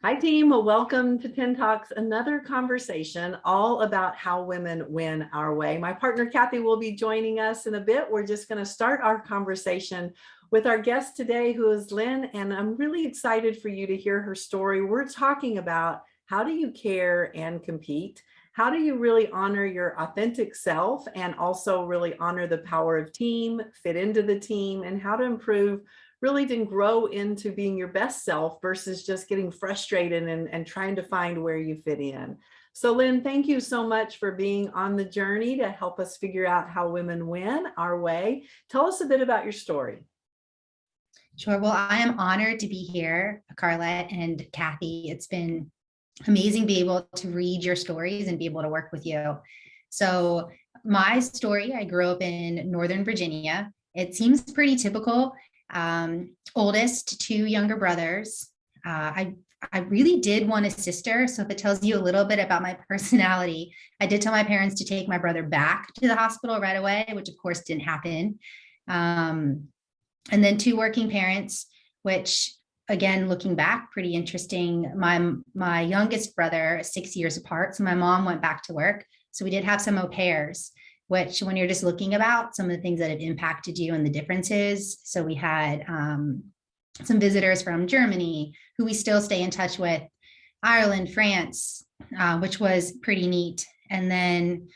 Hi, team. Well, welcome to 10 Talks, another conversation all about how women win our way. My partner, Kathy, will be joining us in a bit. We're just going to start our conversation with our guest today, who is Lynn, and I'm really excited for you to hear her story. We're talking about how do you care and compete? How do you really honor your authentic self and also really honor the power of team, fit into the team, and how to improve really to grow into being your best self versus just getting frustrated and trying to find where you fit in. So Lynn, thank you so much for being on the journey to help us figure out how women win our way. Tell us a bit about your story. Sure. Well, I am honored to be here, Carlette and Kathy. It's been amazing to be able to read your stories and be able to work with you. So my story, I grew up in Northern Virginia. It seems pretty typical. Oldest, two younger brothers. I really did want a sister. So if it tells you a little bit about my personality, I did tell my parents to take my brother back to the hospital right away, which of course didn't happen. And then two working parents, which again, looking back, pretty interesting. My youngest brother, 6 years apart. So my mom went back to work. So we did have some au pairs, which when you're just looking about some of the things that have impacted you and the differences. So we had some visitors from Germany who we still stay in touch with, Ireland, France, which was pretty neat. And then,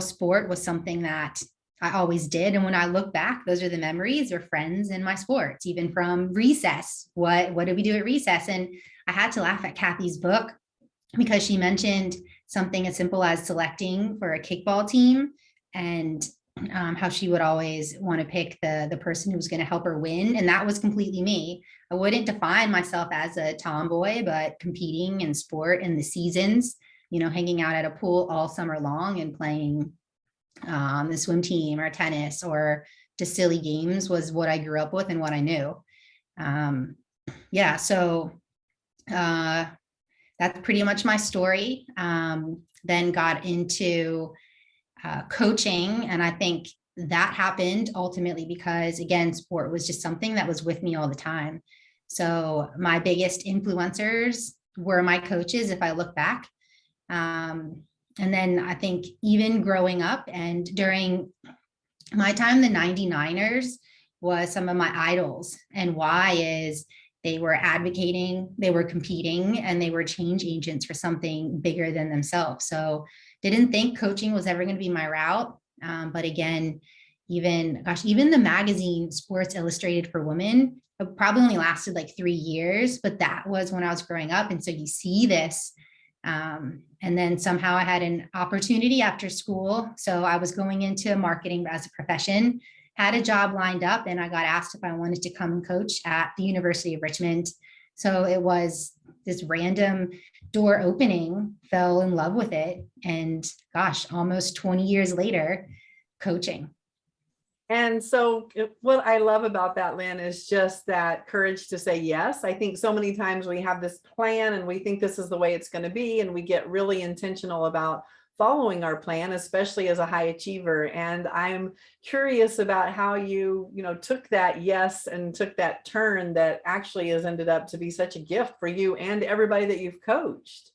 sport was something that I always did. And when I look back, those are the memories or friends in my sports, even from recess. What did we do at recess? And I had to laugh at Kathy's book because she mentioned something as simple as selecting for a kickball team and how she would always want to pick the person who was going to help her win. And that was completely me. I wouldn't define myself as a tomboy, but competing in sport in the seasons, hanging out at a pool all summer long and playing the swim team or tennis or just silly games was what I grew up with and what I knew. So that's pretty much my story. Then got into coaching. And I think that happened ultimately because, again, sport was just something that was with me all the time. So my biggest influencers were my coaches, if I look back. And then I think even growing up and during my time, the 99ers was some of my idols. And why is they were advocating, they were competing, and they were change agents for something bigger than themselves. So didn't think coaching was ever going to be my route. But again, even the magazine Sports Illustrated for Women probably only lasted like 3 years, but that was when I was growing up. And so you see this. And then somehow I had an opportunity after school. So I was going into marketing as a profession, had a job lined up, and I got asked if I wanted to come and coach at the University of Richmond. So it was this random door opening, fell in love with it. And gosh, almost 20 years later, coaching. And so what I love about that, Lynn, is just that courage to say yes. I think so many times we have this plan and we think this is the way it's going to be, and we get really intentional about following our plan, especially as a high achiever. And I'm curious about how you took that yes and took that turn that actually has ended up to be such a gift for you and everybody that you've coached.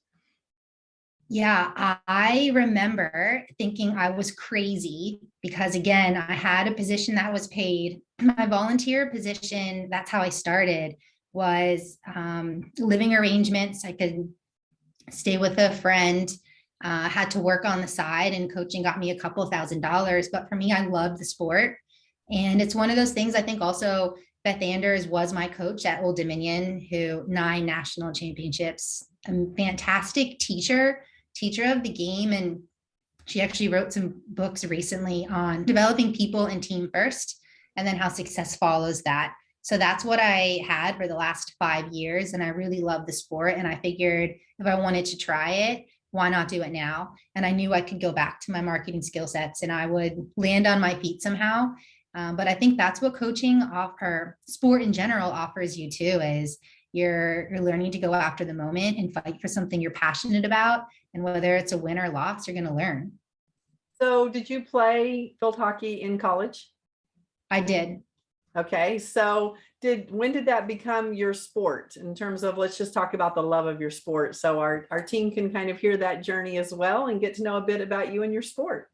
Yeah, I remember thinking I was crazy because, again, I had a position that was paid. My volunteer position, that's how I started, was living arrangements. I could stay with a friend, had to work on the side, and coaching got me a couple of $1,000s. But for me, I loved the sport. And it's one of those things. I think also Beth Anders was my coach at Old Dominion, who 9 national championships, a fantastic teacher of the game. And she actually wrote some books recently on developing people and team first, and then how success follows that. So that's what I had for the last 5 years. And I really love the sport. And I figured if I wanted to try it, why not do it now? And I knew I could go back to my marketing skill sets and I would land on my feet somehow. But I think that's what coaching or sport in general offers you too, is you're learning to go after the moment and fight for something you're passionate about. And whether it's a win or loss, you're going to learn. So did you play field hockey in college? I did. Okay, so when did that become your sport in terms of, let's just talk about the love of your sport. So our team can kind of hear that journey as well and get to know a bit about you and your sport.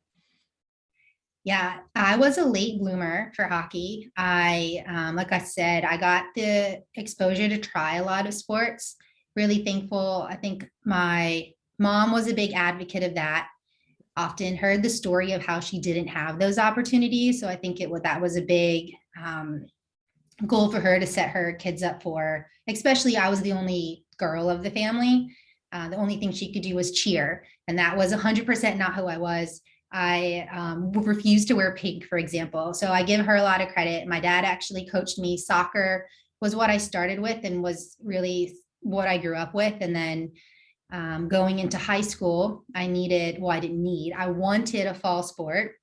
Yeah, I was a late bloomer for hockey. Like I said, I got the exposure to try a lot of sports. Really thankful. I think my mom was a big advocate of that. Often heard the story of how she didn't have those opportunities. So I think that was a big goal for her to set her kids up for. Especially, I was the only girl of the family. The only thing she could do was cheer, and that was 100% not who I was. I refused to wear pink, for example. So I give her a lot of credit. My dad actually coached me. Soccer was what I started with and was really what I grew up with. And then going into high school, I wanted a fall sport.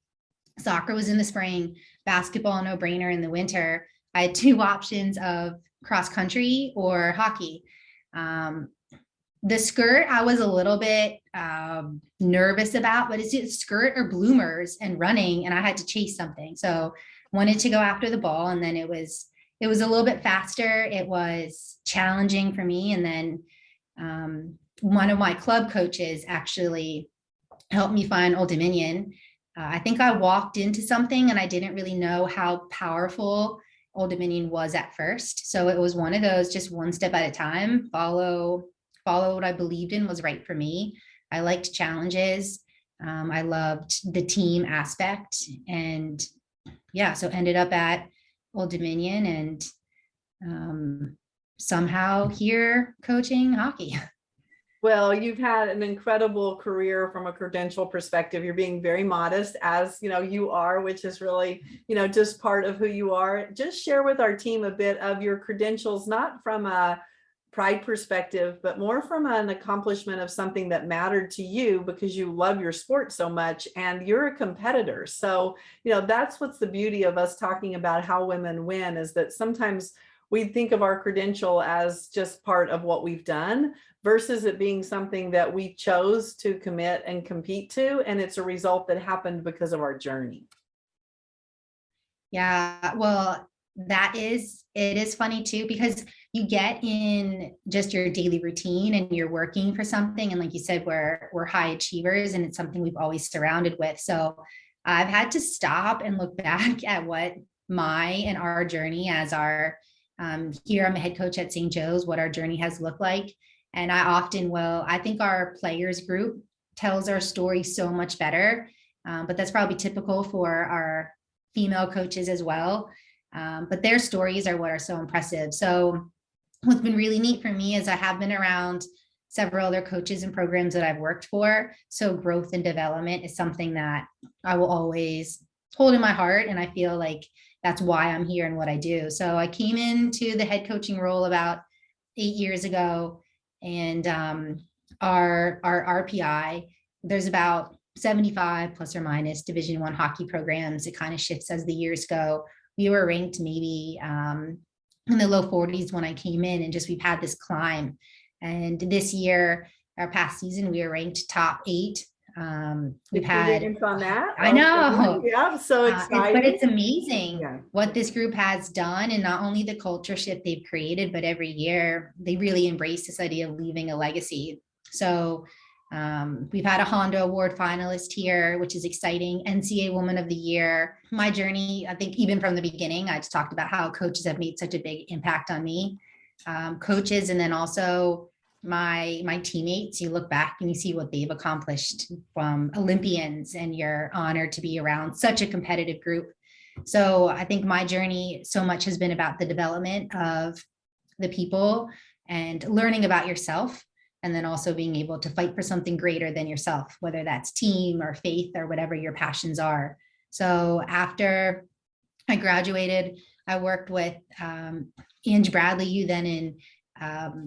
Soccer was in the spring, basketball, no brainer in the winter. I had two options of cross country or hockey. Um, the skirt, I was a little bit nervous about, but it's skirt or bloomers and running, and I had to chase something. So wanted to go after the ball, and then it was a little bit faster. It was challenging for me, and then one of my club coaches actually helped me find Old Dominion. I think I walked into something and I didn't really know how powerful Old Dominion was at first. So it was one of those, just one step at a time, follow what I believed in was right for me. I liked challenges. I loved the team aspect. And yeah, so ended up at Old Dominion and somehow here coaching hockey. Well, you've had an incredible career from a credential perspective. You're being very modest, as you are, which is really, just part of who you are. Just share with our team a bit of your credentials, not from a pride perspective, but more from an accomplishment of something that mattered to you because you love your sport so much and you're a competitor. So, that's what's the beauty of us talking about how women win, is that sometimes we think of our credential as just part of what we've done versus it being something that we chose to commit and compete to. And it's a result that happened because of our journey. Yeah, well, it is funny too, because you get in just your daily routine and you're working for something. And like you said, we're high achievers and it's something we've always surrounded with. So I've had to stop and look back at what my and our journey as here I'm a head coach at St. Joe's, what our journey has looked like. And I think our players group tells our story so much better. But that's probably typical for our female coaches as well. But their stories are what are so impressive. So what's been really neat for me is I have been around several other coaches and programs that I've worked for. So growth and development is something that I will always hold in my heart. And I feel like that's why I'm here and what I do. So I came into the head coaching role about 8 years ago. And our RPI, there's about 75 plus or minus Division I hockey programs. It kind of shifts as the years go. We were ranked maybe in the low 40s when I came in, and we've had this climb. And this year, our past season, we were ranked top 8. We've had on that. I know. Yeah, so exciting. But it's amazing Yeah. what this group has done, and not only the culture shift they've created, but every year they really embrace this idea of leaving a legacy. So we've had a Honda Award finalist here, which is exciting. NCAA Woman of the Year. My journey, I think even from the beginning, I just talked about how coaches have made such a big impact on me. Coaches, and then also my teammates. You look back and you see what they've accomplished, from Olympians, and you're honored to be around such a competitive group. So I think my journey so much has been about the development of the people and learning about yourself, and then also being able to fight for something greater than yourself, whether that's team or faith or whatever your passions are. So after I graduated, I worked with Ange Bradley, who then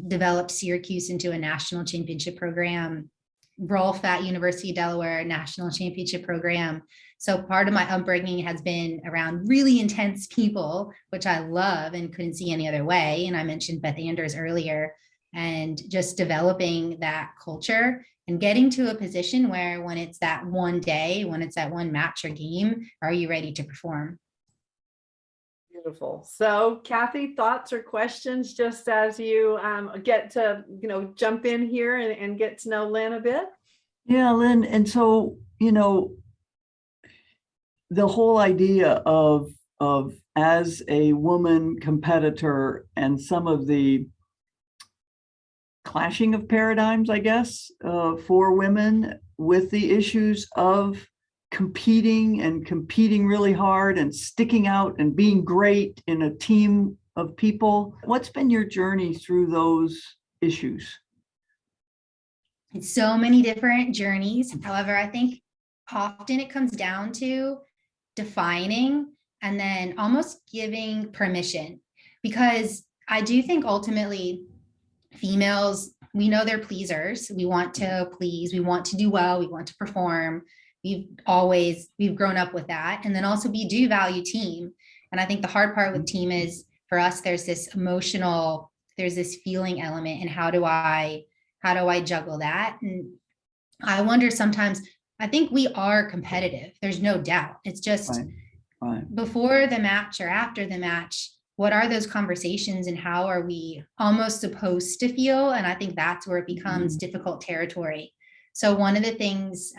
developed Syracuse into a national championship program. Rolf at University of Delaware, national championship program. So part of my upbringing has been around really intense people, which I love and couldn't see any other way. And I mentioned Beth Anders earlier, and just developing that culture and getting to a position where when it's that one day, when it's that one match or game, are you ready to perform? Beautiful. So Kathy, thoughts or questions just as you get to, jump in here and get to know Lynn a bit? Yeah, Lynn. And so, the whole idea of as a woman competitor and some of the clashing of paradigms, I guess, for women with the issues of competing really hard and sticking out and being great in a team of people. What's been your journey through those issues? It's so many different journeys. However, I think often it comes down to defining and then almost giving permission, because I do think ultimately females, we know they're pleasers. We want to please, we want to do well, we want to perform. We've grown up with that. And then also we do value team. And I think the hard part with team is for us, there's this feeling element. And how do I juggle that? And I wonder sometimes, I think we are competitive. There's no doubt. It's just Right. before the match or after the match, what are those conversations and how are we almost supposed to feel? And I think that's where it becomes difficult territory. So one of the things,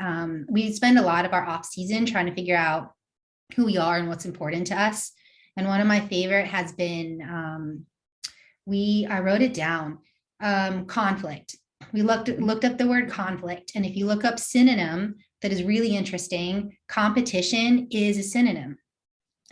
we spend a lot of our off season trying to figure out who we are and what's important to us. And one of my favorite has been, I wrote it down, conflict. We looked up the word conflict. And if you look up synonym, that is really interesting, competition is a synonym.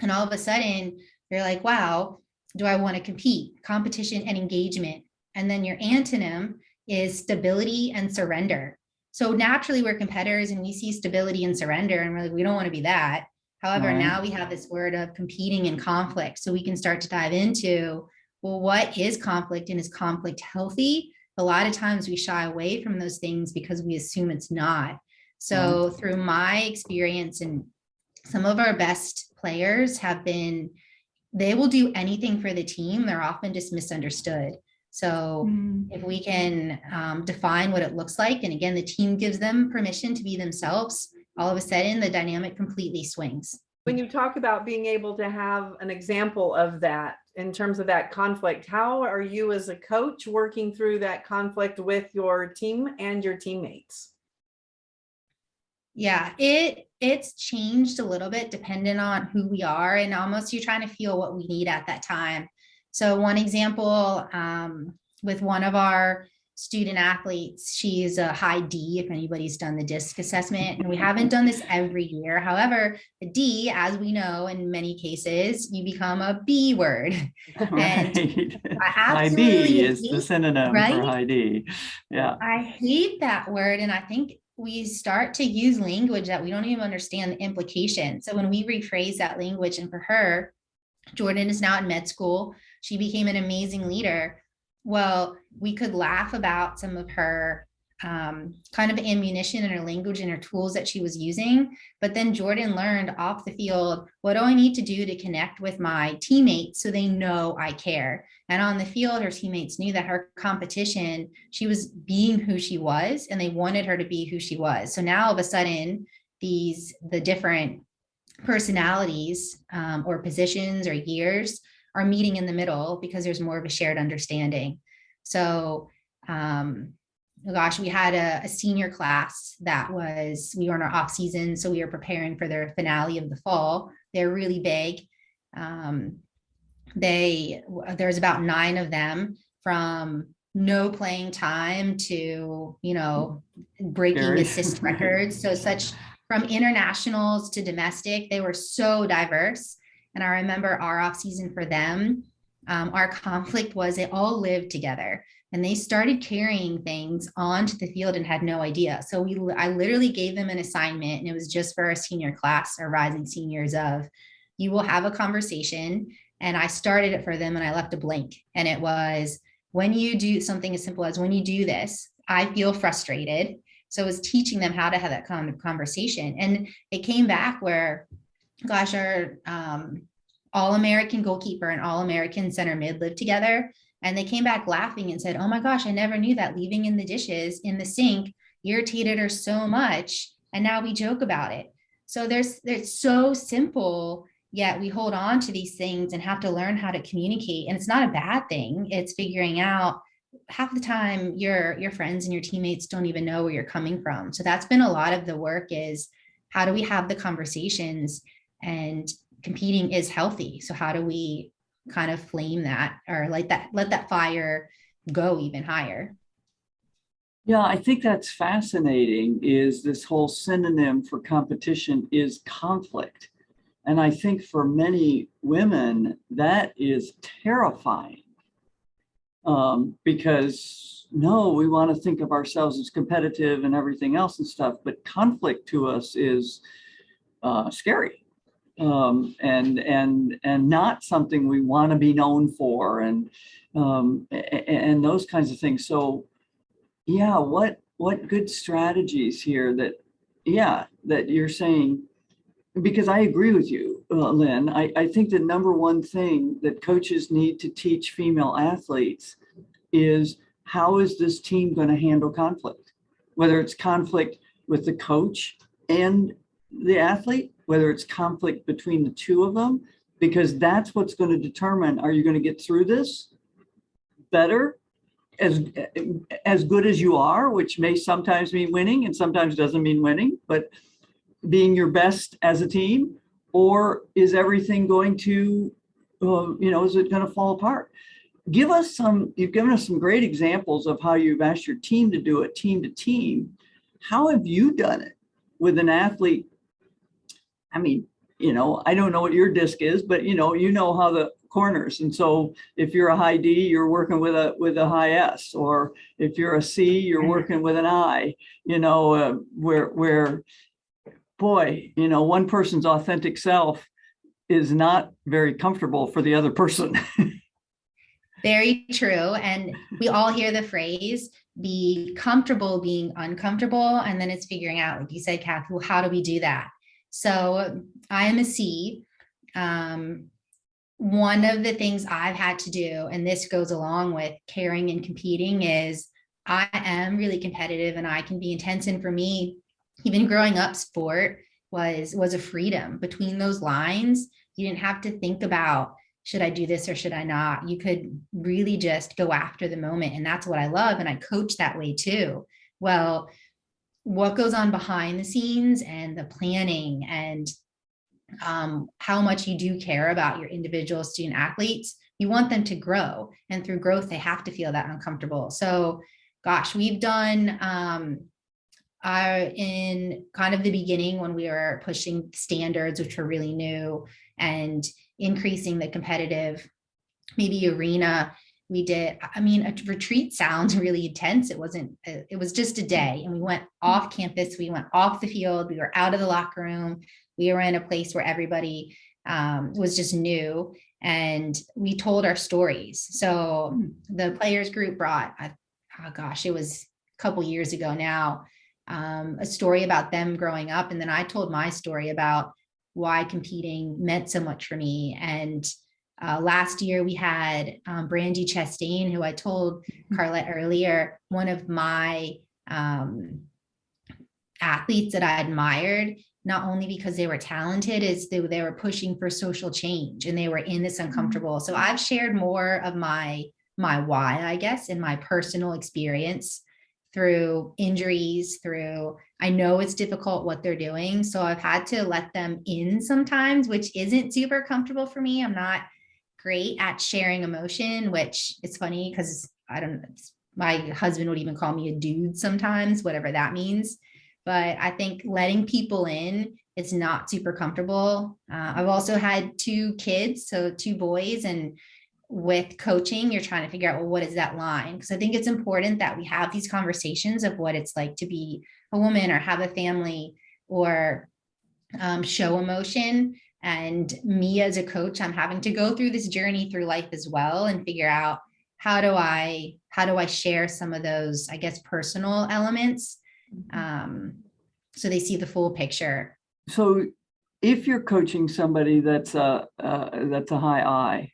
And all of a sudden you're like, wow, do I want to compete? Competition and engagement. And then your antonym is stability and surrender. So naturally we're competitors and we see stability and surrender and we're like, we don't want to be that. However, now we have this word of competing and conflict. So we can start to dive into, well, what is conflict and is conflict healthy? A lot of times we shy away from those things because we assume it's not. So through my experience, and some of our best players they will do anything for the team. They're often just misunderstood. So if we can define what it looks like, and again, the team gives them permission to be themselves, all of a sudden the dynamic completely swings. When you talk about being able to have an example of that in terms of that conflict, how are you as a coach working through that conflict with your team and your teammates? Yeah, it's changed a little bit depending on who we are, and almost you're trying to feel what we need at that time. So one example, with one of our student athletes, she's a high D, if anybody's done the DISC assessment, and we haven't done this every year. However, a D, as we know, in many cases, you become a B word. Right. And I High absolutely D is the synonym for high D. Yeah. I hate that word. And I think we start to use language that we don't even understand the implication. So when we rephrase that language, and for her, Jordan is now in med school, she became an amazing leader. Well, we could laugh about some of her kind of ammunition and her language and her tools that she was using. But then Jordan learned off the field, what do I need to do to connect with my teammates so they know I care? And on the field, her teammates knew that her competition, she was being who she was, and they wanted her to be who she was. So now all of a sudden, the different personalities or positions or years are meeting in the middle because there's more of a shared understanding. So, we had a senior class we were in our off season. So we were preparing for their finale of the fall. They're really big. There's about 9 of them, from no playing time to, breaking assist records. So from internationals to domestic, they were so diverse. And I remember our off season for them, our conflict was they all lived together and they started carrying things onto the field and had no idea. So I literally gave them an assignment, and it was just for our senior class, our rising seniors, of you will have a conversation. And I started it for them and I left a blank. And it was, when you do something as simple as, when you do this, I feel frustrated. So it was teaching them how to have that kind of conversation. And it came back where, our All-American goalkeeper and All-American center mid lived together. And they came back laughing and said, oh my gosh, I never knew that leaving in the dishes in the sink irritated her so much. And now we joke about it. So it's so simple yet we hold on to these things and have to learn how to communicate. And it's not a bad thing. It's figuring out half the time your friends and your teammates don't even know where you're coming from. So that's been a lot of the work, is how do we have the conversations? And competing is healthy. So how do we kind of flame that, or let that fire go even higher? Yeah, I think that's fascinating, is this whole synonym for competition is conflict. And I think for many women, that is terrifying, because no, we want to think of ourselves as competitive and everything else and stuff, but conflict to us is scary, and not something we want to be known for, and those kinds of things. So yeah, what good strategies here that you're saying, because I agree with you, Lynn. I think the number one thing that coaches need to teach female athletes is, how is this team going to handle conflict? Whether it's conflict with the coach and the athlete, whether it's conflict between the two of them, because that's what's going to determine, are you going to get through this better, as good as you are, which may sometimes mean winning and sometimes doesn't mean winning, but being your best as a team, or is everything going to, is it going to fall apart? You've given us some great examples of how you've asked your team to do it, team to team. How have you done it with an athlete? I mean, I don't know what your disc is, but you know how the corners. And so if you're a high D, you're working with a high S, or if you're a C, you're working with an I, where boy, one person's authentic self is not very comfortable for the other person. Very true. And we all hear the phrase, be comfortable being uncomfortable. And then it's figuring out, like you said, Kath, well, how do we do that? So I am a C. One of the things I've had to do, and this goes along with caring and competing, is I am really competitive and I can be intense. And for me, even growing up, sport was a freedom between those lines. You didn't have to think about, should I do this or should I not? You could really just go after the moment. And that's what I love. And I coach that way too. Well, what goes on behind the scenes and the planning, and how much you do care about your individual student athletes, you want them to grow. And through growth, they have to feel that uncomfortable. So gosh, we've done in kind of the beginning, when we were pushing standards, which were really new, and increasing the competitive maybe arena, we did, a retreat sounds really intense. It was just a day, and we went off campus, we went off the field, we were out of the locker room, we were in a place where everybody was just new, and we told our stories. So the players group brought, it was a couple years ago now, a story about them growing up. And then I told my story about why competing meant so much for me. And last year we had Brandy Chastain, who I told Carlette earlier, one of my athletes that I admired, not only because they were talented, is they were pushing for social change, and they were in this uncomfortable. So I've shared more of my why, I guess, in my personal experience, through injuries, I know it's difficult what they're doing. So I've had to let them in sometimes, which isn't super comfortable for me. I'm not great at sharing emotion, which is funny because my husband would even call me a dude sometimes, whatever that means. But I think letting people in, it's not super comfortable. I've also had 2 kids, so 2 boys, and with coaching, you're trying to figure out, well, what is that line? Because I think it's important that we have these conversations of what it's like to be a woman or have a family, or show emotion. And me as a coach, I'm having to go through this journey through life as well, and figure out, how do I share some of those, I guess, personal elements, so they see the full picture. So if you're coaching somebody that's a high I,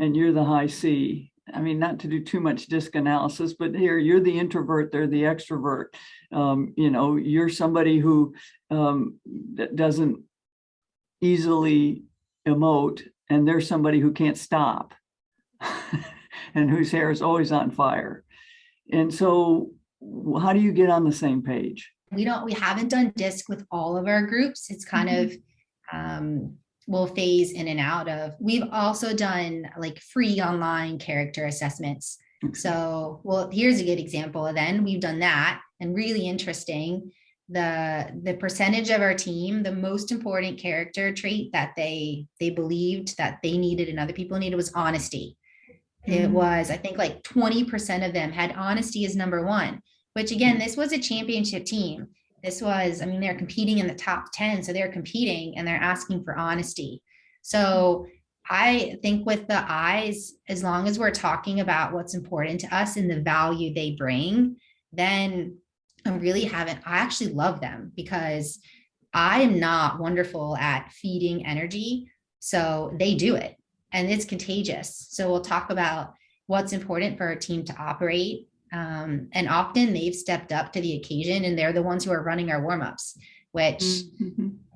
and you're the high C, I mean, not to do too much disc analysis, but here you're the introvert, they're the extrovert. You're somebody who doesn't easily emote, and there's somebody who can't stop and whose hair is always on fire. And so how do you get on the same page? We haven't done DISC with all of our groups. It's kind of, we'll phase in and out of. We've also done like free online character assessments. So, well, here's a good example of then we've done that, and really interesting. The percentage of our team, the most important character trait that they believed that they needed and other people needed was honesty. It was, I think, like 20% of them had honesty as number one, which again, this was a championship team. This was, I mean, they're competing in the top 10. So they're competing and they're asking for honesty. So I think with the eyes, as long as we're talking about what's important to us and the value they bring, then I actually love them, because I am not wonderful at feeding energy. So they do it, and it's contagious. So we'll talk about what's important for our team to operate. And often they've stepped up to the occasion, and they're the ones who are running our warm-ups, which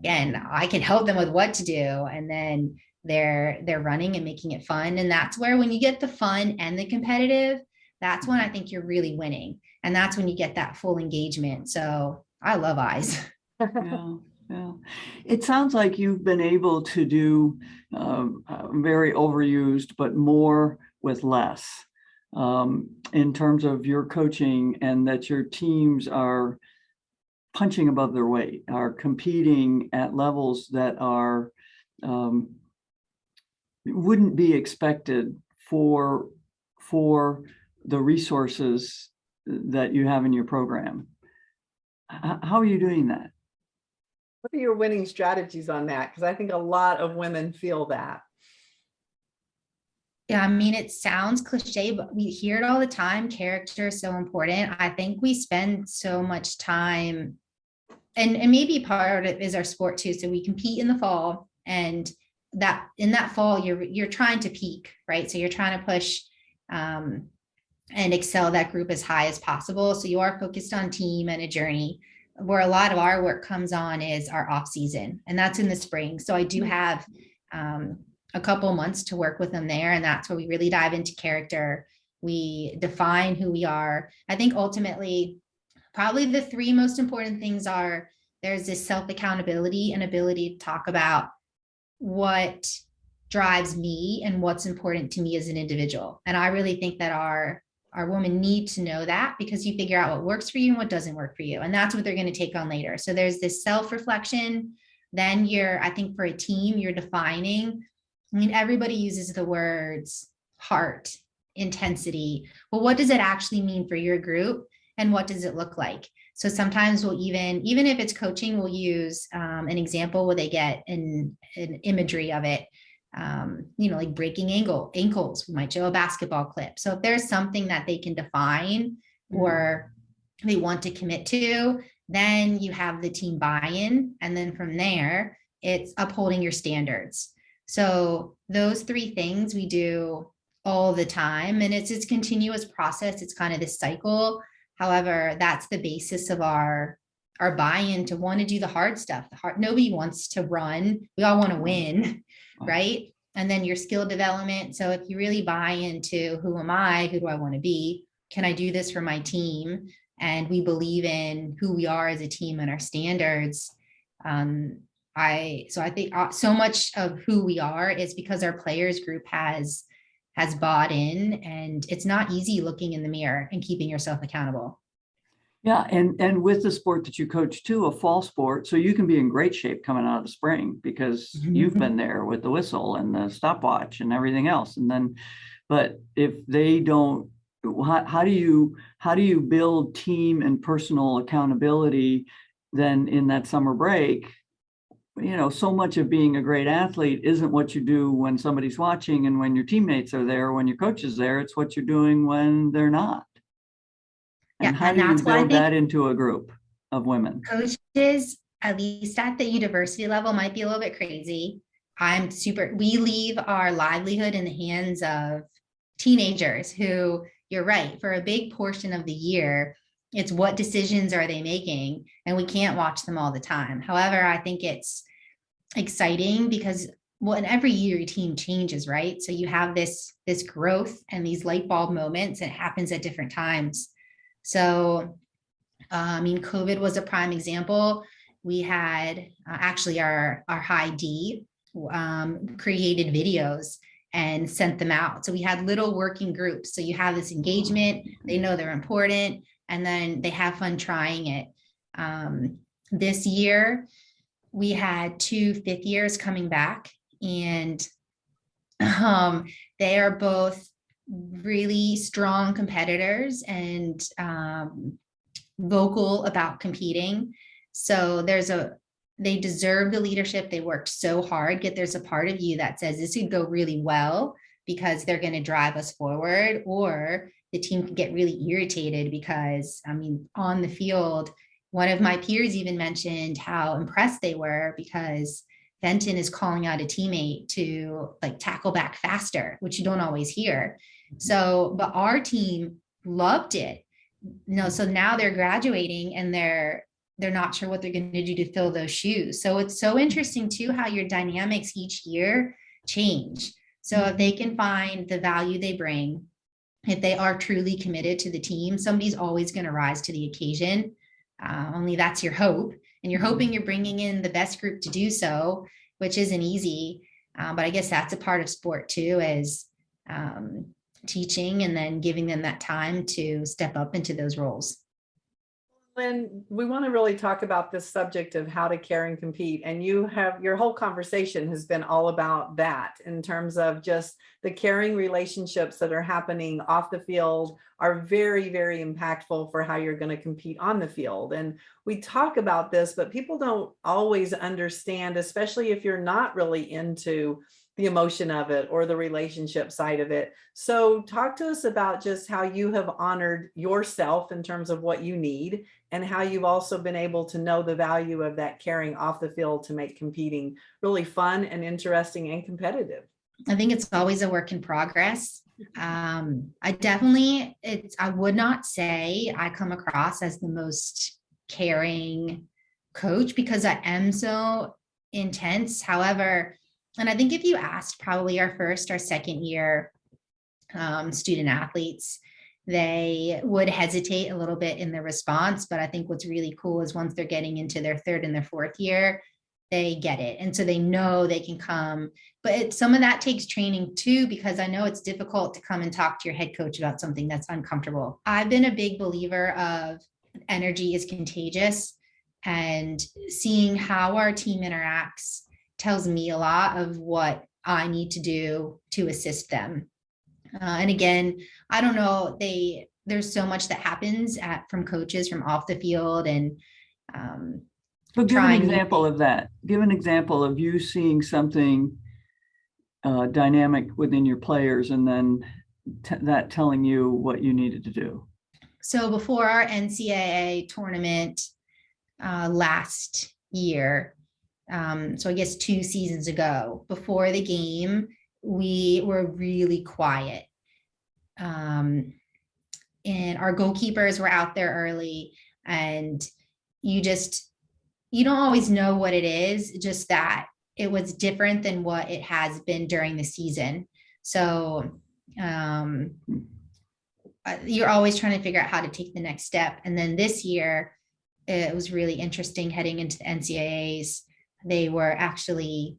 again, I can help them with what to do. And then they're running and making it fun. And that's where, when you get the fun and the competitive, that's when I think you're really winning. And that's when you get that full engagement. So I love eyes. Yeah. Yeah. It sounds like you've been able to do very overused, but more with less in terms of your coaching, and that your teams are punching above their weight, are competing at levels that are wouldn't be expected for the resources that you have in your program. How are you doing that? What are your winning strategies on that? Because I think a lot of women feel that. Yeah, I mean, it sounds cliche, but we hear it all the time. Character is so important. I think we spend so much time, and maybe part of it is our sport too. So we compete in the fall, and that in that fall, you're trying to peak, right? So you're trying to push and excel that group as high as possible. So you are focused on team and a journey. Where a lot of our work comes on is our off season, and that's in the spring. So I do have a couple months to work with them there, and that's where we really dive into character. We define who we are. I think ultimately, probably the three most important things are, there's this self-accountability and ability to talk about what drives me and what's important to me as an individual. And I really think that our women need to know that, because you figure out what works for you and what doesn't work for you. And that's what they're going to take on later. So there's this self-reflection. Then I think for a team, you're defining, I mean, everybody uses the words heart, intensity. Well, what does it actually mean for your group? And what does it look like? So sometimes we'll even if it's coaching, we'll use an example where they get an imagery of it. Like breaking ankles, we might show a basketball clip. So if there's something that they can define or they want to commit to, then you have the team buy-in. And then from there, it's upholding your standards. So those three things we do all the time, and it's a continuous process. It's kind of this cycle. However, that's the basis of our buy-in to want to do the hard stuff. Nobody wants to run. We all want to win, right? And then your skill development. So if you really buy into who am I, who do I want to be? Can I do this for my team? And we believe in who we are as a team and our standards. I think so much of who we are is because our players group has bought in, and it's not easy looking in the mirror and keeping yourself accountable. Yeah, and with the sport that you coach too, a fall sport, so you can be in great shape coming out of the spring because you've been there with the whistle and the stopwatch and everything else. And then, but if they don't, how do you build team and personal accountability then in that summer break? So much of being a great athlete isn't what you do when somebody's watching and when your teammates are there, when your coach is there. It's what you're doing when they're not. And how do you build that into a group of women? Coaches, at least at the university level, might be a little bit crazy. We leave our livelihood in the hands of teenagers who, you're right, for a big portion of the year, it's what decisions are they making, and we can't watch them all the time. However, I think it's exciting because well, and every year your team changes, right? So you have this growth and these light bulb moments, and it happens at different times. So, I mean, COVID was a prime example. We had actually our high D created videos and sent them out. So we had little working groups. So you have this engagement, they know they're important, and then they have fun trying it. This year, we had 2 fifth years coming back, and they are both really strong competitors and vocal about competing. So they deserve the leadership. They worked so hard, yet there's a part of you that says this could go really well because they're going to drive us forward, or the team can get really irritated because, I mean, on the field, one of my peers even mentioned how impressed they were because Fenton is calling out a teammate to like tackle back faster, which you don't always hear. So, but our team loved it. No, so now they're graduating and they're not sure what they're going to do to fill those shoes. So it's so interesting too how your dynamics each year change. So if they can find the value they bring, if they are truly committed to the team, somebody's always going to rise to the occasion. Only that's your hope. And you're hoping you're bringing in the best group to do so, which isn't easy. But I guess that's a part of sport too, is teaching and then giving them that time to step up into those roles. Lynn, we want to really talk about this subject of how to care and compete. And your whole conversation has been all about that in terms of just the caring relationships that are happening off the field are very, very impactful for how you're going to compete on the field. And we talk about this, but people don't always understand, especially if you're not really into the emotion of it or the relationship side of it. So talk to us about just how you have honored yourself in terms of what you need, and how you've also been able to know the value of that caring off the field to make competing really fun and interesting and competitive. I think it's always a work in progress. I would not say I come across as the most caring coach because I am so intense. However, and I think if you asked probably our first or second year student athletes, they would hesitate a little bit in their response. But I think what's really cool is once they're getting into their third and their fourth year, they get it. And so they know they can come. But some of that takes training too, because I know it's difficult to come and talk to your head coach about something that's uncomfortable. I've been a big believer of energy is contagious, and seeing how our team interacts tells me a lot of what I need to do to assist them. And again, I don't know, there's so much that happens from coaches from off the field, and so give an example of that. Give an example of you seeing something dynamic within your players, and then that telling you what you needed to do. So before our NCAA tournament last year, so I guess 2 seasons ago, before the game, we were really quiet. And our goalkeepers were out there early, and you don't always know what it is, just that it was different than what it has been during the season. So you're always trying to figure out how to take the next step. And then this year, it was really interesting heading into the NCAAs. They were actually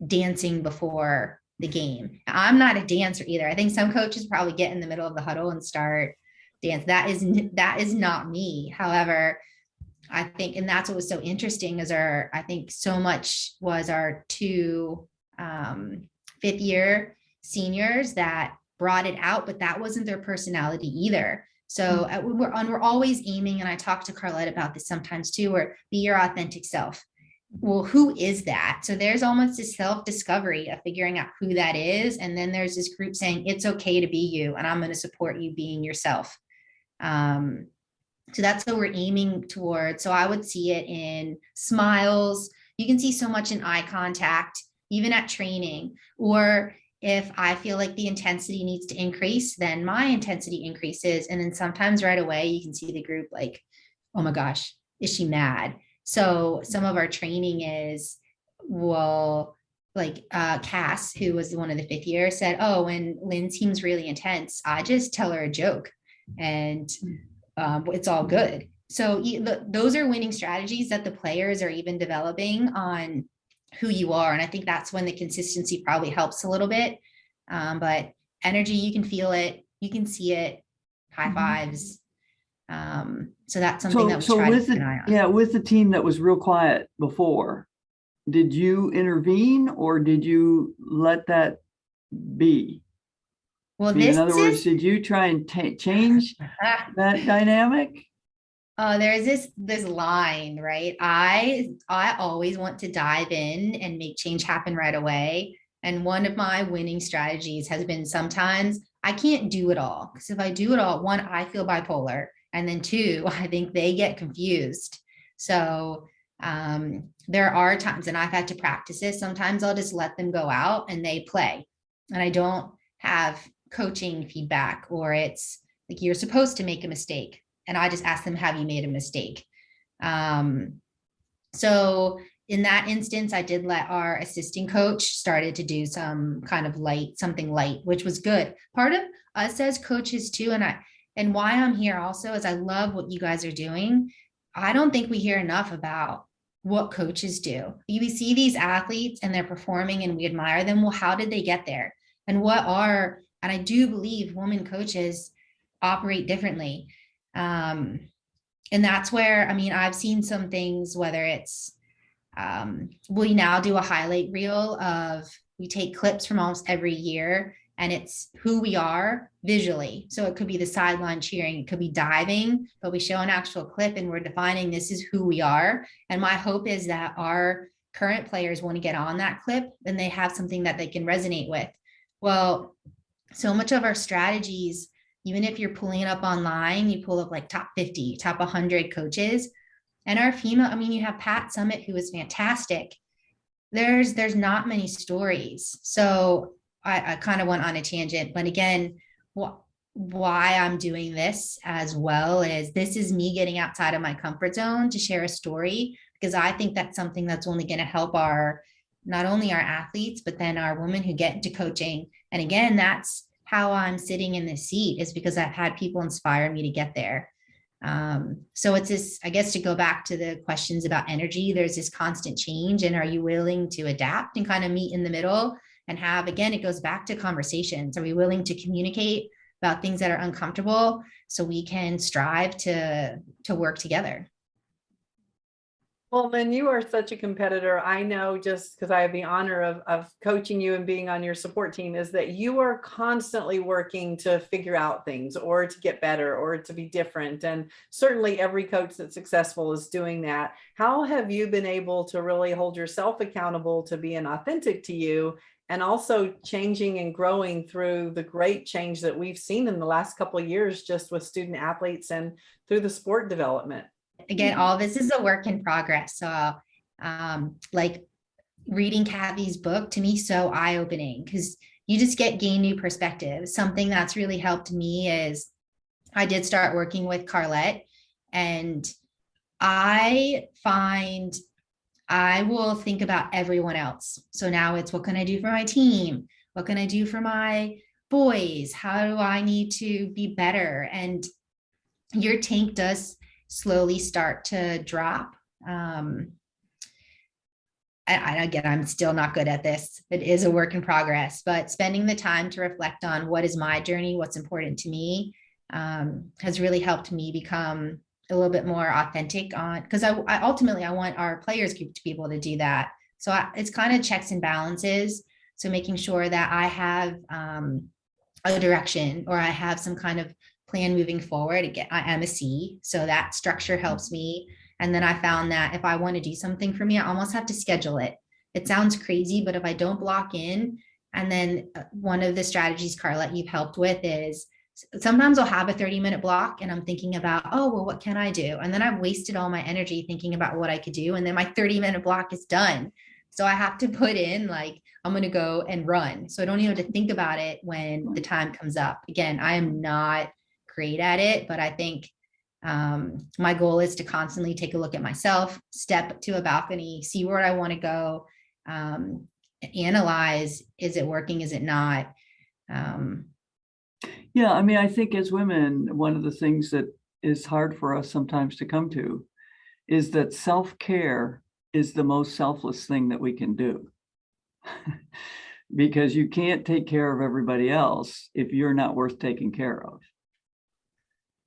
dancing before the game. I'm not a dancer either. I think some coaches probably get in the middle of the huddle and start dance. That is not me. However, I think, and that's what was so interesting, is I think so much was our 2 fifth year seniors that brought it out, but that wasn't their personality either. So we're always aiming, and I talk to Carlette about this sometimes too, or be your authentic self. Well, who is that? So there's almost a self-discovery of figuring out who that is. And then there's this group saying, it's okay to be you, and I'm going to support you being yourself. So that's what we're aiming towards. So I would see it in smiles. You can see so much in eye contact, even at training. Or if I feel like the intensity needs to increase, then my intensity increases. And then sometimes right away, you can see the group like, oh my gosh, is she mad? So some of our training is, well, like Cass, who was one of the fifth year, said, oh, when Lynn seems really intense, I just tell her a joke and it's all good. So those are winning strategies that the players are even developing on who you are. And I think that's when the consistency probably helps a little bit. But energy, you can feel it, you can see it, high fives. So that's something that we try to keep an eye on. Yeah, with the team that was real quiet before, did you intervene or did you let that be? Well, In other words, did you try and change that dynamic? There's this line, right? I always want to dive in and make change happen right away. And one of my winning strategies has been sometimes I can't do it all. Because if I do it all, one, I feel bipolar. And then two, I think they get confused. So there are times, and I've had to practice this. Sometimes I'll just let them go out and they play. And I don't have coaching feedback, or it's like, you're supposed to make a mistake. And I just ask them, have you made a mistake? So in that instance, I did let our assistant coach started to do some kind of something light, which was good. Part of us as coaches too, and why I'm here also is I love what you guys are doing. I don't think we hear enough about what coaches do. We see these athletes and they're performing and we admire them. Well, how did they get there? And and I do believe women coaches operate differently. And that's where, I mean, I've seen some things, whether it's, we now do a highlight reel we take clips from almost every year and it's who we are visually. So it could be the sideline cheering, it could be diving, but we show an actual clip and we're defining this is who we are. And my hope is that our current players want to get on that clip and they have something that they can resonate with. Well, so much of our strategies, even if you're pulling it up online, you pull up like top 50, top 100 coaches. And our female, I mean, you have Pat Summit, who is fantastic. There's not many stories. So I kind of went on a tangent, but again, why I'm doing this as well is this is me getting outside of my comfort zone to share a story, because I think that's something that's only going to help not only our athletes, but then our women who get into coaching. And again, that's how I'm sitting in this seat, is because I've had people inspire me to get there. So it's this, I guess, to go back to the questions about energy, there's this constant change, and are you willing to adapt and kind of meet in the middle and again, it goes back to conversations. Are we willing to communicate about things that are uncomfortable so we can strive to work together? Well, Lynn, you are such a competitor. I know, just because I have the honor of coaching you and being on your support team, is that you are constantly working to figure out things or to get better or to be different. And certainly every coach that's successful is doing that. How have you been able to really hold yourself accountable to being authentic to you, and also changing and growing through the great change that we've seen in the last couple of years, just with student athletes and through the sport development? Again, all this is a work in progress. So like reading Kathy's book, to me, so eye-opening, because you just gain new perspectives. Something that's really helped me is I did start working with Carlette, and I find I will think about everyone else. So now it's, what can I do for my team? What can I do for my boys? How do I need to be better? And your tank does slowly start to drop. Again, I'm still not good at this. It is a work in progress, but spending the time to reflect on what is my journey, what's important to me, has really helped me become a little bit more authentic because I ultimately I want our players to be able to do that. So it's kind of checks and balances. So making sure that I have a direction, or I have some kind of plan moving forward. Again, I am a C, so that structure helps me. And then I found that if I want to do something for me, I almost have to schedule it. It sounds crazy, but if I don't block in, and then one of the strategies, Carlette, you've helped with is sometimes I'll have a 30-minute block and I'm thinking about, oh, well, what can I do? And then I've wasted all my energy thinking about what I could do. And then my 30-minute block is done. So I have to put in like, I'm going to go and run. So I don't even have to think about it when the time comes up. Again, I am not great at it, but I think my goal is to constantly take a look at myself, step to a balcony, see where I want to go, and analyze, is it working, is it not? Um, Yeah, I mean, I think as women, one of the things that is hard for us sometimes to come to is that self-care is the most selfless thing that we can do. Because you can't take care of everybody else if you're not worth taking care of.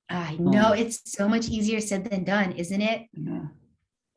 I know it's so much easier said than done, isn't it? Yeah.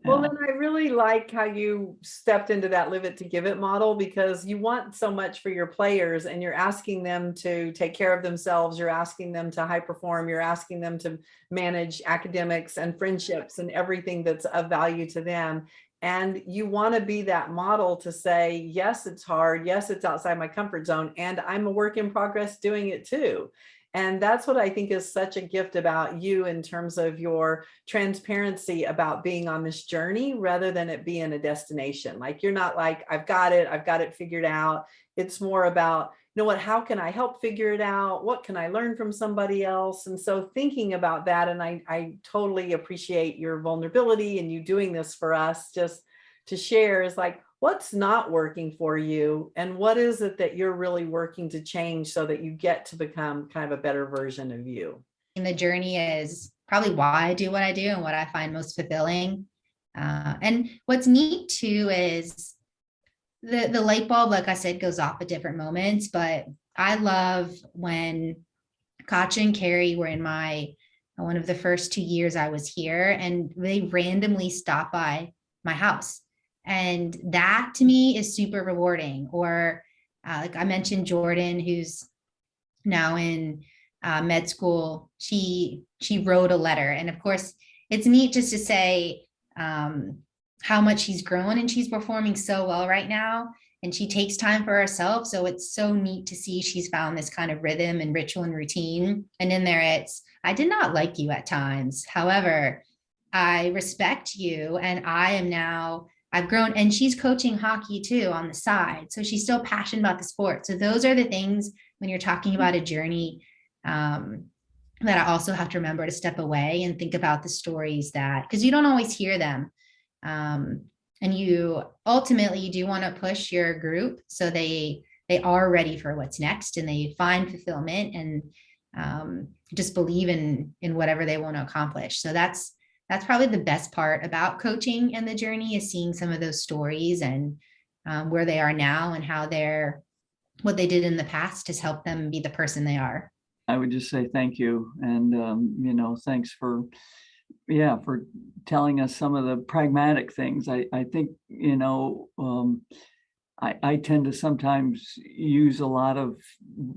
Well, Yeah. then I really like how you stepped into that live it to give it model, because you want so much for your players and you're asking them to take care of themselves. You're asking them to high perform. You're asking them to manage academics and friendships and everything that's of value to them. And you want to be that model to say, yes, it's hard. Yes, it's outside my comfort zone. And I'm a work in progress doing it too. And that's what I think is such a gift about you in terms of your transparency about being on this journey rather than it being a destination. Like, you're not like, I've got it figured out. It's more about, you know what, how can I help figure it out? What can I learn from somebody else? And so thinking about that, and I totally appreciate your vulnerability and you doing this for us just to share, is like, what's not working for you and what is it that you're really working to change so that you get to become kind of a better version of you. And the journey is probably why I do what I do and what I find most fulfilling. And what's neat too is the light bulb, like I said, goes off at different moments. But I love when Katja and Carrie were in my one of the first 2 years I was here, and they randomly stopped by my house. And that to me is super rewarding. Or like I mentioned, Jordan, who's now in med school, she wrote a letter. And of course, it's neat just to say how much she's grown, and she's performing so well right now. And she takes time for herself. So it's so neat to see she's found this kind of rhythm and ritual and routine. And in there, it's, I did not like you at times. However, I respect you. And I am now, I've grown, and she's coaching hockey too on the side. So she's still passionate about the sport. So those are the things when you're talking about a journey that I also have to remember to step away and think about the stories that, because you don't always hear them. And you ultimately, you do want to push your group so they are ready for what's next and they find fulfillment and just believe in whatever they want to accomplish. So that's probably the best part about coaching and the journey, is seeing some of those stories and where they are now and how what they did in the past has helped them be the person they are. I would just say thank you. And, thanks for telling us some of the pragmatic things. I think, I tend to sometimes use a lot of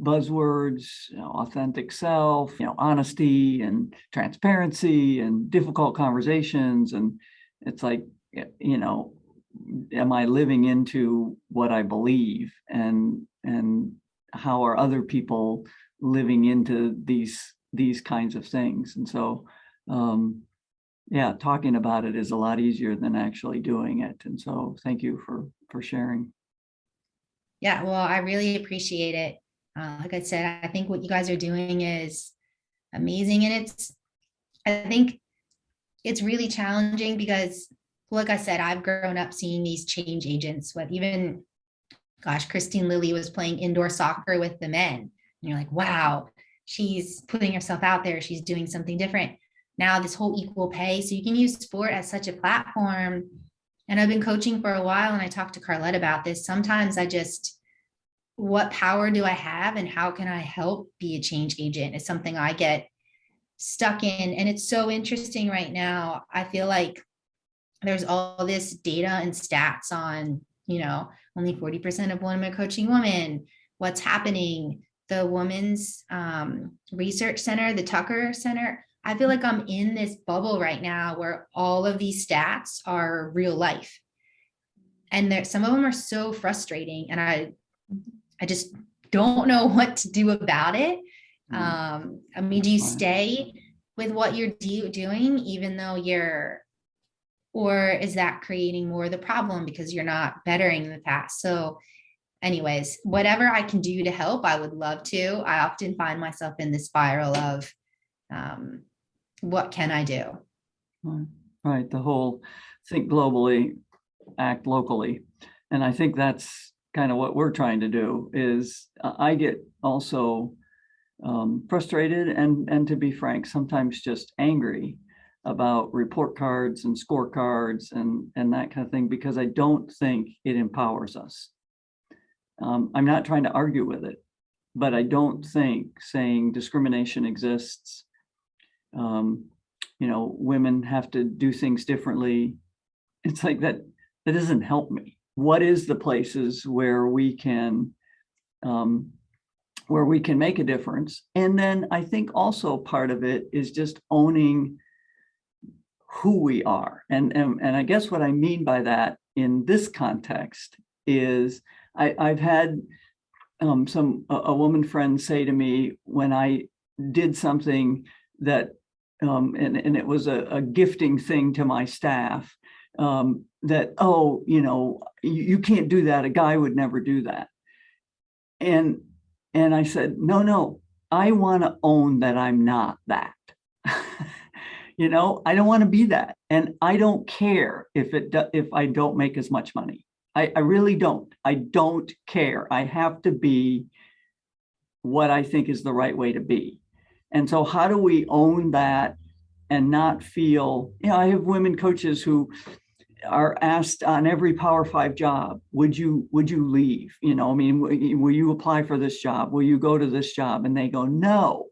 buzzwords, authentic self, honesty and transparency and difficult conversations. And it's like, am I living into what I believe, and how are other people living into these kinds of things? And so, talking about it is a lot easier than actually doing it. And so thank you for sharing. Yeah, well, I really appreciate it. Like I said, I think what you guys are doing is amazing. And I think it's really challenging because, like I said, I've grown up seeing these change agents. Christine Lilly was playing indoor soccer with the men. And you're like, wow, she's putting herself out there. She's doing something different. Now this whole equal pay. So you can use sport as such a platform. And I've been coaching for a while, and I talked to Carlette about this. Sometimes what power do I have and how can I help be a change agent is something I get stuck in. And it's so interesting right now. I feel like there's all this data and stats on, only 40% of women are coaching women. What's happening? The Women's Research Center, the Tucker Center. I feel like I'm in this bubble right now where all of these stats are real life. And some of them are so frustrating. And I just don't know what to do about it. Do you stay with what you're doing, even though or is that creating more of the problem because you're not bettering in the past? So anyways, whatever I can do to help, I would love to. I often find myself in the spiral of what can I do? Right. The whole think globally, act locally. And I think that's kind of what we're trying to do. Is I get also frustrated and to be frank, sometimes just angry about report cards and scorecards and that kind of thing, because I don't think it empowers us. I'm not trying to argue with it, but I don't think saying discrimination exists, women have to do things differently. It's like that doesn't help me. What is the places where we can make a difference? And then I think also part of it is just owning who we are. And I guess what I mean by that in this context is I've had a woman friend say to me when I did something that and it was a gifting thing to my staff, that, oh, you can't do that. A guy would never do that. And I said, no, I want to own that I'm not that. I don't want to be that. And I don't care if I don't make as much money. I really don't. I don't care. I have to be what I think is the right way to be. And so how do we own that and not feel, I have women coaches who are asked on every Power 5 job, would you leave? Will you apply for this job? Will you go to this job? And they go, no,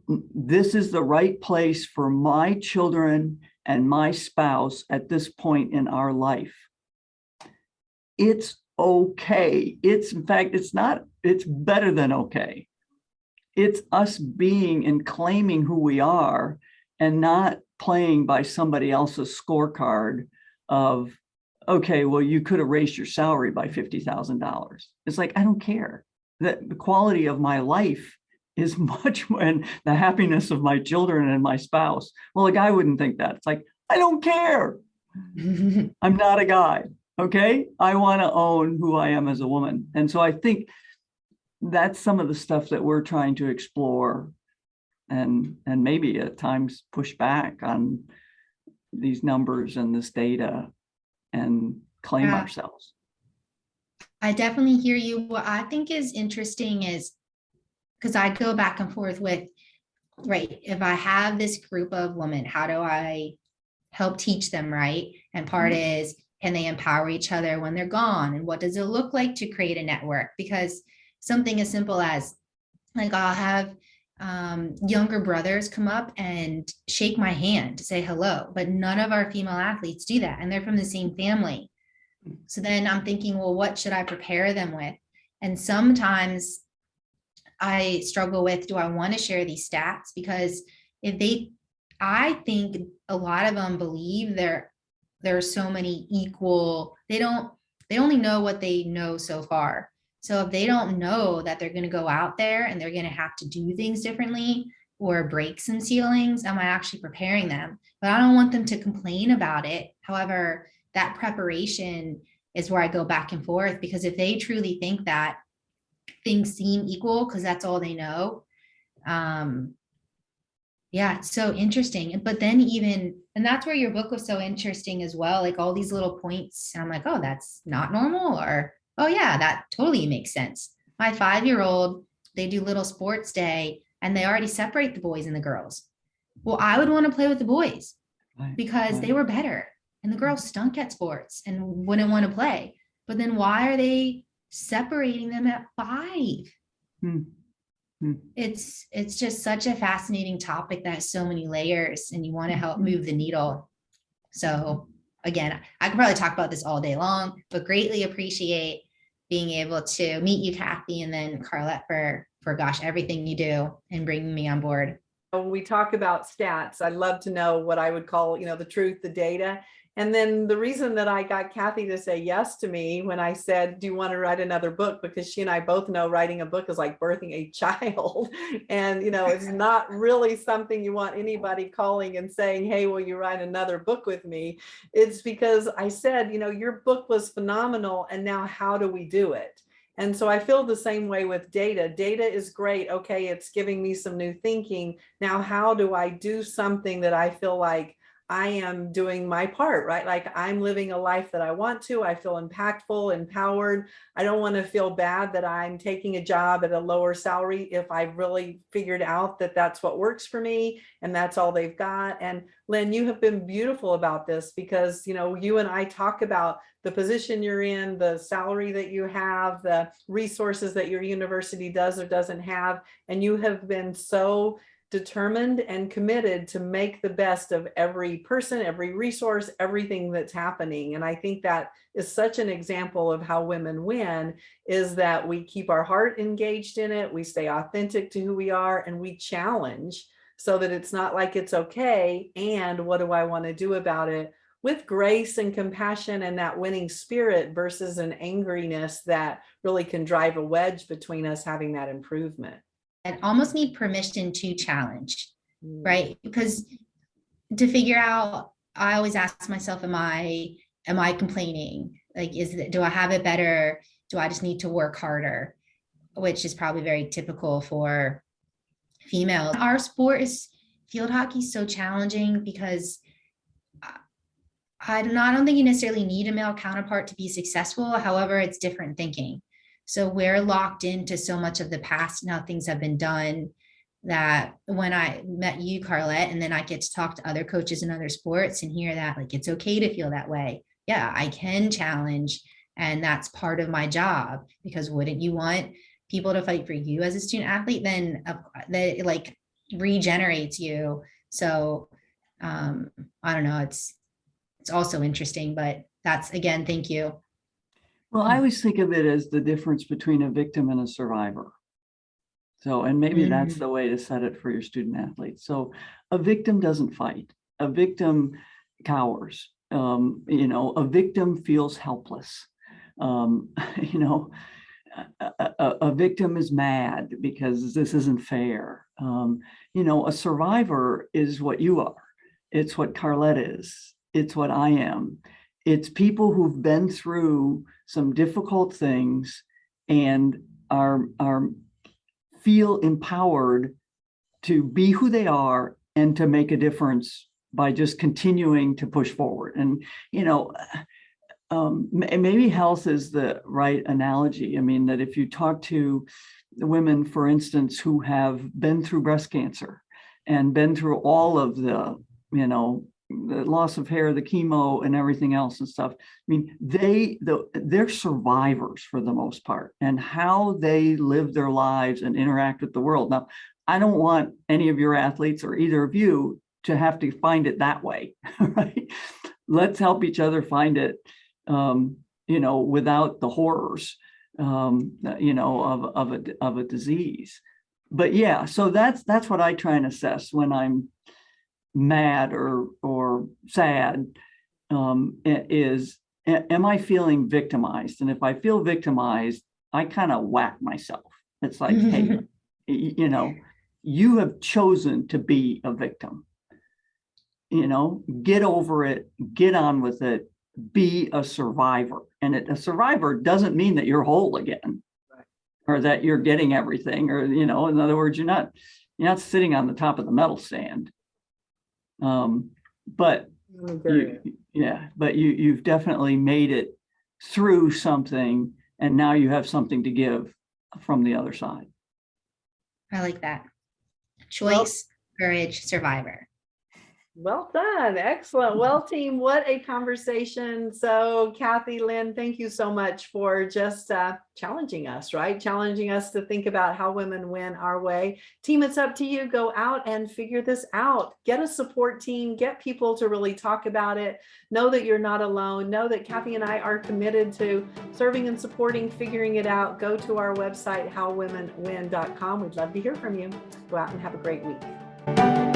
this is the right place for my children and my spouse at this point in our life. It's okay. It's better than okay. It's us being and claiming who we are and not playing by somebody else's scorecard of, okay, well, you could have raised your salary by $50,000. It's like, I don't care. That the quality of my life is much more, and the happiness of my children and my spouse. Well, a guy wouldn't think that. It's like, I don't care. I'm not a guy. Okay. I want to own who I am as a woman. And so I think that's some of the stuff that we're trying to explore and maybe at times push back on these numbers and this data and claim ourselves. I definitely hear you. What I think is interesting is, because I go back and forth with, right, if I have this group of women, how do I help teach them, right? And part is, can they empower each other when they're gone? And what does it look like to create a network? Because something as simple as, like, I'll have younger brothers come up and shake my hand to say hello, but none of our female athletes do that. And they're from the same family. So then I'm thinking, well, what should I prepare them with? And sometimes I struggle with, do I want to share these stats? Because I think a lot of them believe there are so many equal, they only know what they know so far. So if they don't know that they're going to go out there and they're going to have to do things differently or break some ceilings, am I actually preparing them? But I don't want them to complain about it. However, that preparation is where I go back and forth, because if they truly think that things seem equal because that's all they know, it's so interesting. But then and that's where your book was so interesting as well, like all these little points. And I'm like, oh, that's not normal, or, oh yeah, that totally makes sense. My 5-year-old, they do little sports day and they already separate the boys and the girls. Well, I would want to play with the boys because they were better, and the girls stunk at sports and wouldn't want to play. But then why are they separating them at 5? It's just such a fascinating topic that has so many layers, and you want to help move the needle. So again, I could probably talk about this all day long, but greatly appreciate being able to meet you, Kathy, and then Carlette for gosh, everything you do and bringing me on board. When we talk about stats, I'd love to know what I would call, the truth, the data. And then the reason that I got Kathy to say yes to me when I said, do you want to write another book? Because she and I both know writing a book is like birthing a child. And, it's not really something you want anybody calling and saying, hey, will you write another book with me? It's because I said, your book was phenomenal. And now how do we do it? And so I feel the same way with data. Data is great. Okay, it's giving me some new thinking. Now, how do I do something that I feel like I am doing my part, right? Like I'm living a life that I want to. I feel impactful, empowered. I don't want to feel bad that I'm taking a job at a lower salary if I've really figured out that that's what works for me and that's all they've got. And Lynn, you have been beautiful about this because, you know, you and I talk about the position you're in, the salary that you have, the resources that your university does or doesn't have. And you have been so determined and committed to make the best of every person, every resource, everything that's happening. And I think that is such an example of how women win, is that we keep our heart engaged in it, we stay authentic to who we are, and we challenge so that it's not like it's okay. And what do I want to do about it? With grace and compassion and that winning spirit versus an angriness that really can drive a wedge between us having that improvement. And almost need permission to challenge, right? Because to figure out, I always ask myself, am I complaining? Like, do I have it better? Do I just need to work harder? Which is probably very typical for females. Our sport is field hockey, so challenging because I don't think you necessarily need a male counterpart to be successful. However, it's different thinking. So we're locked into so much of the past, now things have been done, that when I met you, Carlette, and then I get to talk to other coaches in other sports and hear that, like, it's okay to feel that way. Yeah, I can challenge. And that's part of my job, because wouldn't you want people to fight for you as a student athlete? Then that it like regenerates you. So I don't know, it's also interesting, but that's, again, thank you. Well, I always think of it as the difference between a victim and a survivor. So, and maybe that's the way to set it for your student athletes. So a victim doesn't fight. A victim cowers. You know, a victim feels helpless. You know, a victim is mad because this isn't fair. You know, a survivor is what you are. It's what Carlette is. It's what I am. It's people who've been through some difficult things and are feel empowered to be who they are and to make a difference by just continuing to push forward. And, you know, maybe health is the right analogy. I mean, that if you talk to the women, for instance, who have been through breast cancer and been through all of the, you know, the loss of hair, the chemo and everything else and stuff. I mean, they're survivors for the most part, and how they live their lives and interact with the world. Now, I don't want any of your athletes or either of you to have to find it that way, right? Let's help each other find it, you know, without the horrors, you know, of a disease. But yeah, so that's what I try and assess when I'm mad or sad, is, am I feeling victimized? And if I feel victimized, I kind of whack myself. It's like, hey, you know, you have chosen to be a victim. You know, get over it, get on with it, be a survivor. And a survivor doesn't mean that you're whole again, or that you're getting everything, or, you know, in other words, you're not sitting on the top of the medal stand. But you've definitely made it through something, and now you have something to give from the other side. I like that. Choice, courage, survivor. Well done. Excellent. Well, team, what a conversation. So Kathy, Lynn, thank you so much for just challenging us, right? Challenging us to think about how women win our way. Team, it's up to you. Go out and figure this out. Get a support team, get people to really talk about it. Know that you're not alone. Know that Kathy and I are committed to serving and supporting, figuring it out. Go to our website, howwomenwin.com. We'd love to hear from you. Go out and have a great week.